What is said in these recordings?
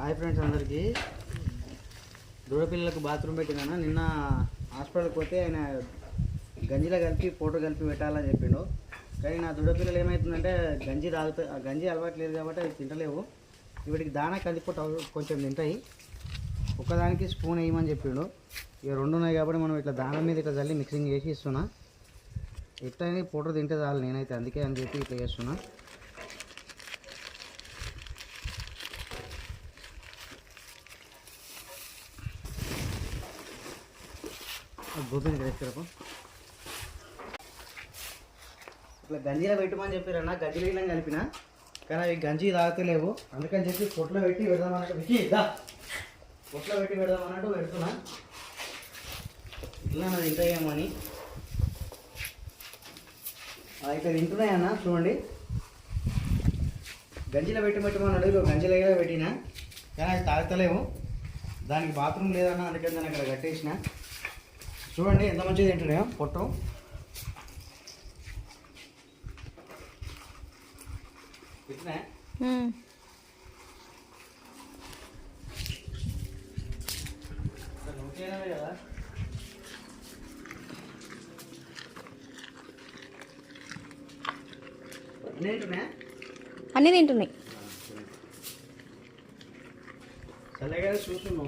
Hi friends అందరికీ. దూడపిల్లలకు bathroom పెట్టినా నిన్న హాస్పిటల్కి పోతే ఆయన గంజిలో కలిపి పౌడర్ కలిపి పెట్టాలని చెప్పిండు. కానీ నా దూడపిల్లలు ఏమవుతుందంటే గంజి అలవాట్లేదు కాబట్టి అవి తింటలేవు. వీటికి దానా కందిపొట్టు కొంచెం తింటాయి. ఒకదానికి స్పూన్ వేయమని చెప్పిండు. ఇక రెండు ఉన్నాయి కాబట్టి మనం ఇట్లా దానం మీద ఇట్లా చల్లి మిక్సింగ్ చేసి ఇస్తున్నా. ఎట్లయినా పౌడర్ తింటే చాలు నేనైతే, అందుకే అని చెప్పి ఇట్లా చేస్తున్నా. గోపిని కరెక్ట్ ఇట్లా గంజిలో పెట్టమని చెప్పారన్న. గంజిలో ఇలా కలిపిన కానీ అవి గంజి తాగుతలేవు. అందుకని చెప్పి పొట్లో పెట్టి పెడదామన్నట్టు పొట్లో పెట్టి పెడదామన్నట్టు పెడుతున్నా. ఇట్లా నాది తింటాయేమని. ఇట్లా తింటున్నాయన్న చూడండి. గంజిలో పెట్టమన్నాడు. ఇక గంజిలో కూడా పెట్టినా కానీ అవి తాగుతలేవు. దానికి బాత్రూమ్ లేదన్న, అందుకని దాన్ని అక్కడ కట్టేసిన. చూడండి ఎంత మంచిగా తింటున్నాయో పొట్టు. కదా అన్నీ తింటున్నాయి. చల్లగా చూస్తున్నాం.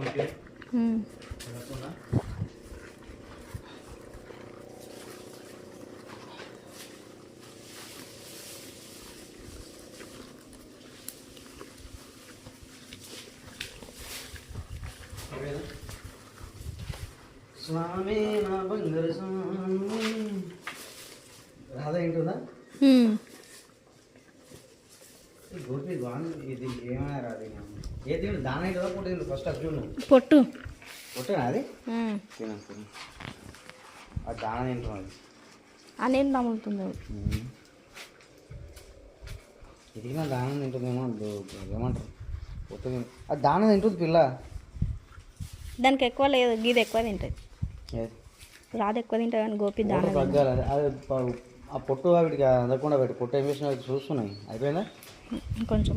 స్వామి నా బంగారు స్వామి రాధా ఏంటుందా గోపి బాగుంది. ఇది ఏమైనా రాదు. ఏ తిండు దాని కదా పొట్టు తిండు. ఫస్ట్ అది చూడు. పొట్టు పొట్టేనా అది? తిన అది దాన తింటున్నది. అనేది నమ్ముతుంది. ఇది నా దానం తింటుందేమో. ఏమంటారు పొట్టు తింటు. అది దానం తింటుంది పిల్ల. దానికి ఎక్కువ లేదు, గీది ఎక్కువ తింటుంది. రాదు ఎక్కువ తింటుంది కానీ గోపి దాని తగ్గాలి. అది ఆ పొట్టు వాటికి అందకుండా పెట్టి పొట్టు ఏం చేసిన చూస్తున్నాయి. అయిపోయిందా? కొంచెం